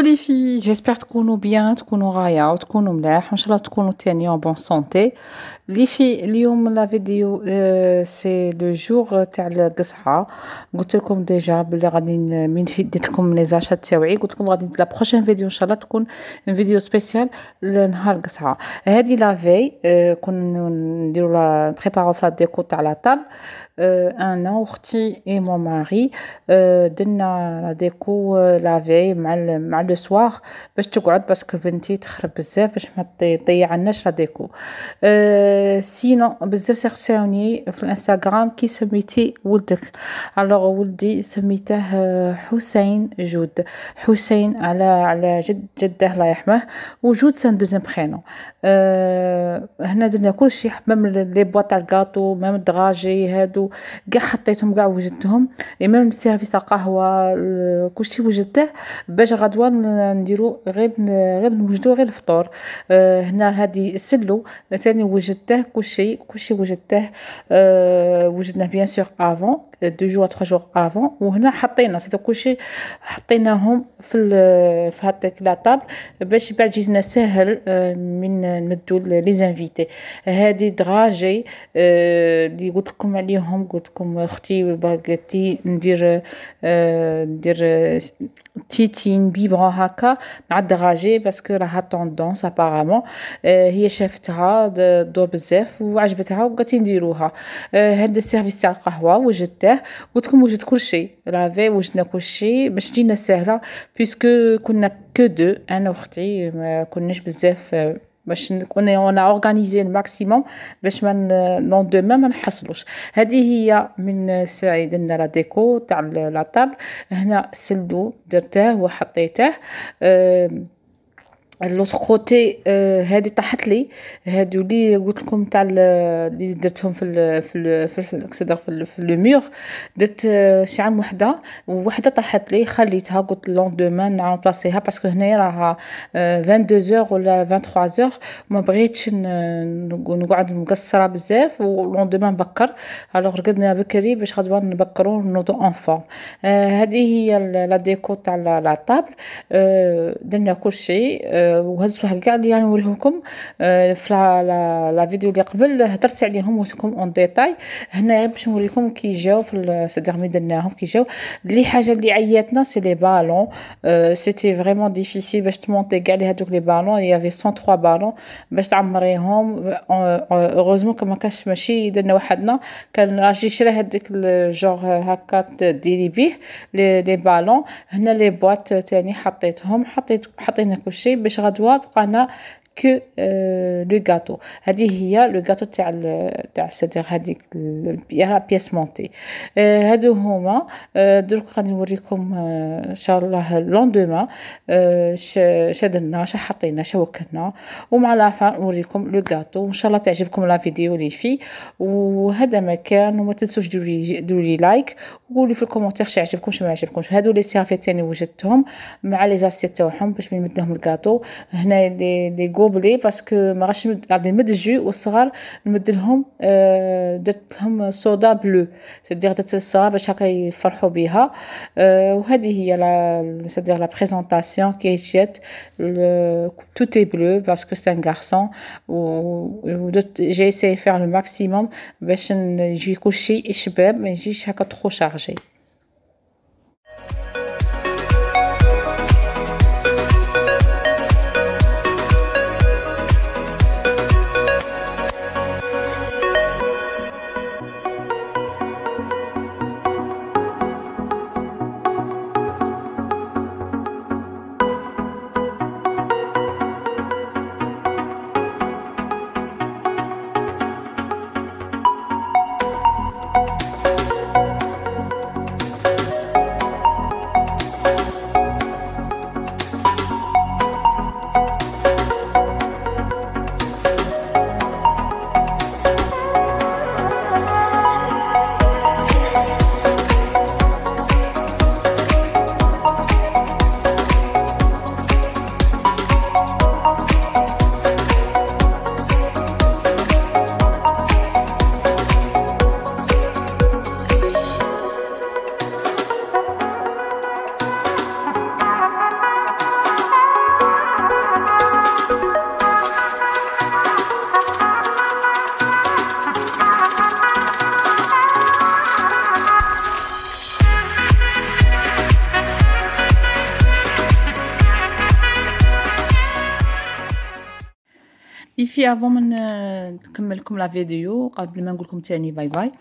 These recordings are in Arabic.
les filles, j'espère تكونوا bien تكونوا غاية وتكونوا ملاح وإن شاء الله تكونوا تاني en bonne santé. les filles اليوم لا فيديو سي لو جور تاع القصعة. قلت لكم ديجا بلي غادي ديت لكم لي زاشات تاوعي، قلت لكم غادي لا بروشين فيديو ان شاء الله تكون فيديو سبيسيال لنهار القصعة. هذه لا في كنا نديروا لا بريبارو في لا ديكو تاع لا طابل. انا واختي اي مون ماري درنا لا ديكو لا في مع لو سوار باش تقعد، باسكو بنتي تخرب بزاف باش ما تضيعناش لا ديكو. سينو بزاف سيرسيوني في الانستغرام كي سميتي ولدك. الوغ ولدي سميته حسين جود، حسين على جده الله يرحمه، وجود سان دوزيام برينو. هنا درنا كلشي، ميم لي بواط تاع الكاطو، ميم الدراجي هادو كاع حطيتهم، كاع وجدتهم، ميم سيرفيس تاع قهوه كلشي وجدته باش غدوه نديرو غير نوجدو غير الفطور. هنا هادي السلو ثاني وجدته، كلشي وجدته. وجدناه بيان سور افون 2 جور 3 جور افون، وهنا حطينا سيتو كلشي حطيناهم في هذاك لا طابل باش بعد يجينا ساهل من نمدو لي زانفيتي. هادي دراجي اللي قلت لكم عليهم، قلت لكم اختي باغاتي ندير تيتين بيبرون هكا مع الدراجي باسكو راها طوندونس ابارامون. هي شافتها دور بزاف وعجبتها وقالت نديروها. هذا السيرفيس تاع القهوه وجدته، قلت لكم وجد كلشي لافي، وجدنا كلشي باش تجينا ساهله بيسكو كنا كو دو انا واختي، ما كناش بزاف باش كنا اورغانيزي الماكسيموم باش ما لوندوما ما نحصلوش. هذه هي من سعيد لنا لا ديكو تاع لا طابل. هنا سلو درته وحطيته. لوطر كوتي هادي طاحت لي، هادو لي قلت لكم تاع اللي درتهم في لو مور، درت شي عام وحده طاحت لي، خليتها قلت لوندوما نعمبلاصيها باسكو هنايا راها 22 ولا 23 ما بغيتش نقعد مقصره بزاف ولوندوما نبكر. الوغ رقدنا بكري باش غدوه نبكروا نوضو اون فورم. هذه هي لا ديكو تاع لا طابل. درنا كلشي وهذا الصح كاع اللي يعني نوريهم في لا فيديو اللي قبل هضرت عليهم وقلتلكم اون ديتاي. هنا غير باش نوريكم كي جاو في صدر مي درناهم كي جاو. اللي حاجه اللي عياتنا سي لي بالون. سيتي فريمون ديفيسيل باش تمونتي كاع لي هذوك لي بالون، يافي 103 بالون باش تعمريهم. اوغوزمون كما كانش ماشي درنا وحدنا، كان راجي شرا هذيك الجور هكا ديري بيه لي بالون. هنا لي بواط تاني حطينا كلشي باش غدوه بقانا كو لو غاتو. هذه هي لو غاتو تاع سيدير هذيك بياس مونتي. هادو هما. درك غادي نوريكم ان شاء الله لوندوما شدنا حطينا وكلنا، ومع لافان نوريكم لو غاتو. وان شاء الله تعجبكم لا فيديو لي في. وهذا مكان، وما تنسوش ديروا لي لايك وقولوا في الكومونتير شي عجبكم ما عجبكمش. هادو لي سيرفيت ثاني وجدتهم مع لي زاسيت تاعهم باش نمدهم الكاطو. هنا لي غوبلي باسكو ما غاش غادي نمد الجو والصغار نمد لهم. درت لهم صودا بلو، سدير درت الصغار باش هكا يفرحوا بها. وهذه هي سدير لا بريزونطاسيون كي جات توتي بلو باسكو سي ان غارسون. و جي سي فير لو ماكسيموم باش يجي كلشي شباب، ما يجيش هكا ترو شارجي. يفي افون من نكمل لكم لا فيديو قبل ما نقول لكم تاني باي باي.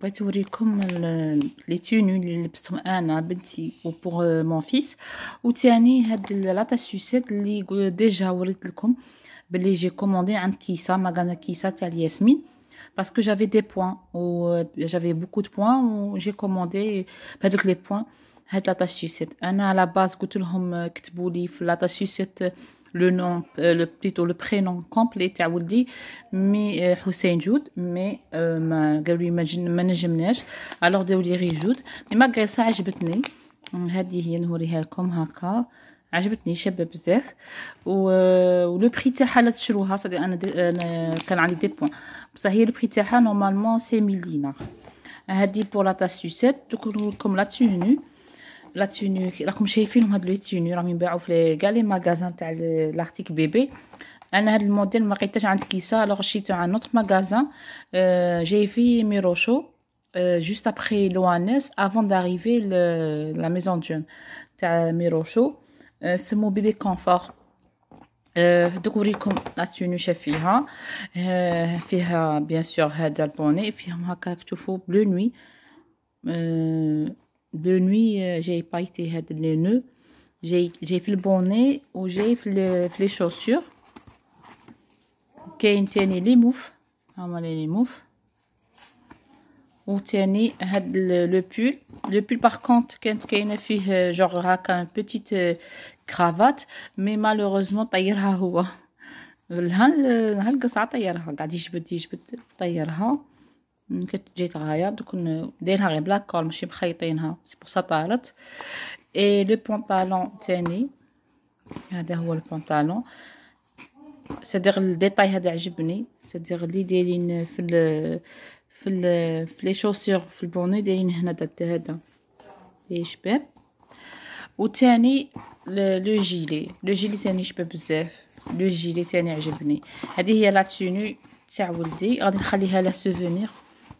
بغيت نوريكم لي توني اللي لبستهم انا بنتي و بور مون فيس، وتاني هاد لاطا سوسيت اللي ديجا وريت لكم بلي جي كوموندي عند كيسا ماغازا كيسا تاع الياسمين parce que j'avais des points ou j'avais beaucoup de points ou j'ai commandé بهذوك لي points هاد لاطا سوسيت. انا على باز قلت لهم كتبوا لي في لاطا سوسيت le nom plutôt le prénom complet تاع ولدي مي حسين جود، مي ما قالوا لي ما نجمناش الوغ داو لي غير جود، مي ما قيسا عجبتني. هذه هي نوريها لكم هكا، عجبتني شابه بزاف ولو بري تاعها لا تشروها صدق. انا كان عندي دي بوين بصح هي لو بري تاعها نورمالمون سي 1000 دينار. هذه بور لا تاسوسيت. دوك لكم لا توني، لا توني راكم شايفينهم هاد لي توني راهم ينباعوا في كاع لي ماغازان تاع لارتيك بيبي. انا هاد الموديل ما لقيتهاش عند كيسا الوغ شريته عند نوتر ماغازان جاي في ميروشو juste après l'ONS avant d'arriver la maison de jeunes تاع ميروشو سمو بيبي كونفور. دوك نوريكم لا توني فيها فيها بيان سور هذا البوني فيهم هكا تشوفوا بلو نوي بلو نوي جاي بايتي هاد لي نو جاي في البوني وجاي في لي شوسور. كاين تاني لي موف، هما لي موف، وتاني هاد لو بول باغ كونط كانت كاينه فيه جوغ هكا بيتيت كرافات مي مالوغوزمون طيرها هو هالقصعه طيرها قاعد يجبد طيرها كانت جاي تغاير دوك دايرها غير بلا كول ماشي مخيطينها سي بور سا طارت. اي لو بونطالون تاني هذا هو البونطالون سادير الديتاي هذا عجبني سادير لي دايرين في لي شوسور في البوني دايرين هنا هذا لي شباب. وتاني لو جيلي تاني شباب بزاف، لو جيلي تاني عجبني. هذه هي لا توني تاع ولدي غادي نخليها له سوفونير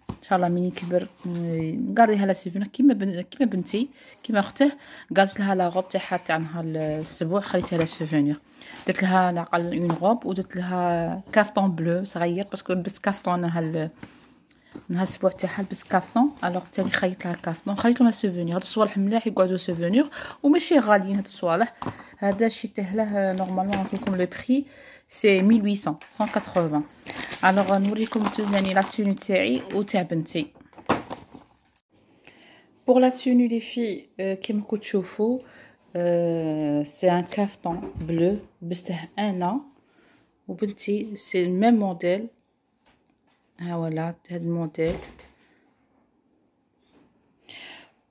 ان شاء الله من يكبر نقريها لا سوفونير كيما بنتي كيما اخته قالت لها لا غوب تاعها تاع نهار السبوع خليتها لا سوفونير. درت لها نعقل اون غوب ودرت لها كافتون بلو صغير باسكو لبست كافتون نهار السبوع تاعها لبست كافتون الوغ تاني خيط لها كافتون خليت لها سوفونير. هادو الصوالح ملاح يقعدوا سوفونير وماشي غاليين هادو الصوالح. هذا شريته له نورمالمون نعطيكم لو بري سي 1880. الوغ نوريكم ثاني لا توني تاعي وتاع بنتي. بور لا توني لي في كيما راكم تشوفوا سي ان كافتون بلو لبسته انا وبنتي سي الميم موديل. ها ولا هاد الموديل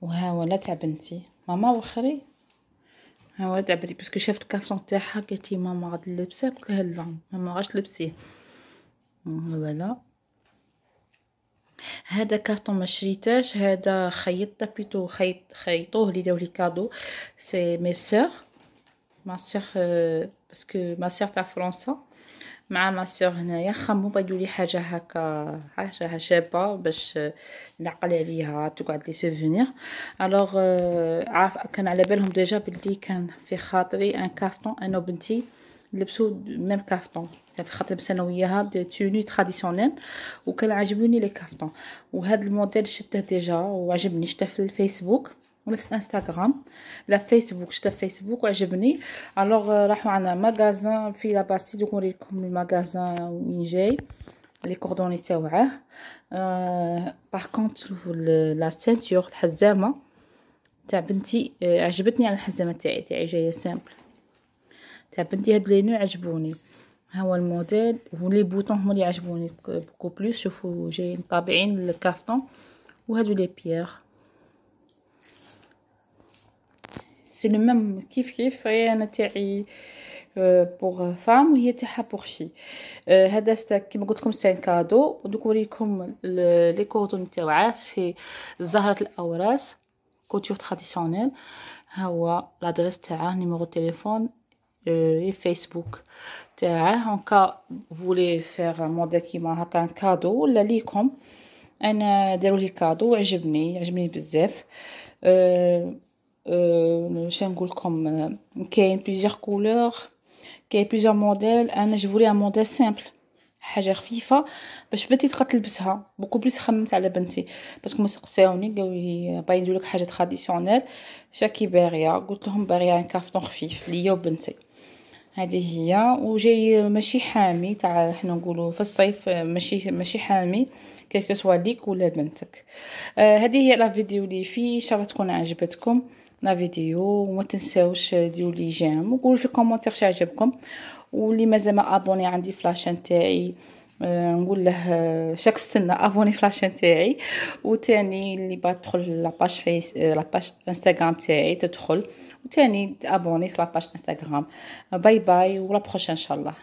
وها ولا تاع بنتي ماما وخري ها ولا تاع بنتي باسكو شافت الكافتون تاعها قالت لي ماما غادي نلبسها قلت لها لا ماما غاش تلبسيه. فوالا هذا كارطون ما شريتاش هذا خيطته بليتو خيطوه لي داو لي كادو سي مي سور ما سور باسكو ما سور تاع فرنسا مع ما سور هنايا خمو بغاو لي حاجه هكا حاجه شابه باش نعقل عليها تقعد لي سوفونير. الوغ عارف كان على بالهم ديجا بلي كان في خاطري ان كارطون انا وبنتي لبسوا ميم كافتون كان في خاطر لبسنا وياها دي توني تراديسيونيل وكان عجبوني لي كافتون. وهذا الموديل شفته ديجا وعجبني شفته في الفيسبوك ولا في انستغرام لا فيسبوك شفته في فيسبوك وعجبني. الوغ راحوا عنا ماغازان في لا باستي دوك نوريكم الماغازان وين جاي لي كوردوني تاوعه. باغ كونطر لا سينتور الحزامه تاع بنتي عجبتني على الحزامه تاعي جايه سامبل تاع بنتي. هاد لي نو عجبوني ها هو الموديل ولي بوطون هما اللي عجبوني بوكو بلوس. شوفوا جايين طابعين للكارطون وهادو لي بيير سي لو ميم كيف انا تاعي بوغ فام وهي تاعها بوغ في. هذا كيما قلت لكم سي كادو. ودوك نوريكم لي كوردون تاعها سي زهره الاوراس كوتور تراديسيونيل. ها هو لادريس تاعها نيميرو تليفون et Facebook تاعه. en cas vous voulez faire un modèle كيما هكا كادو ولا ليكم انا داروا لي كادو عجبني بزاف. شنو نقول لكم كاين بليزيور كولور كاين بليزيور موديل. انا جبولي ان موديل سامبل، حاجه خفيفه باش بنتي تقدر تلبسها. بوكو بليس خممت على بنتي باسكو ما سقساوني قالوا لي باغي نديرلك حاجه تراديسيونيل شاكي باغيه. قلت لهم باغيه ان كافتون خفيف ليا وبنتي. هذه هي. وجاي ماشي حامي تاع حنا نقولوا في الصيف، ماشي حامي كيلكو سوا ليك ولا بنتك. هذه هي لا فيديو اللي فيه، ان شاء الله تكون عجبتكم لا فيديو. وما تنساوش ديروا لي جيم وقولوا في كومونتير واش عجبكم. واللي مازال ما ابوني عندي في لاشين تاعي نقول له شاك استنى ابوني في لاشين تاعي. وتاني اللي تدخل لاباج فيس لاباج انستغرام تاعي تدخل، وتاني ابوني في لاباج انستغرام. باي باي ولا بروشين ان شاء الله.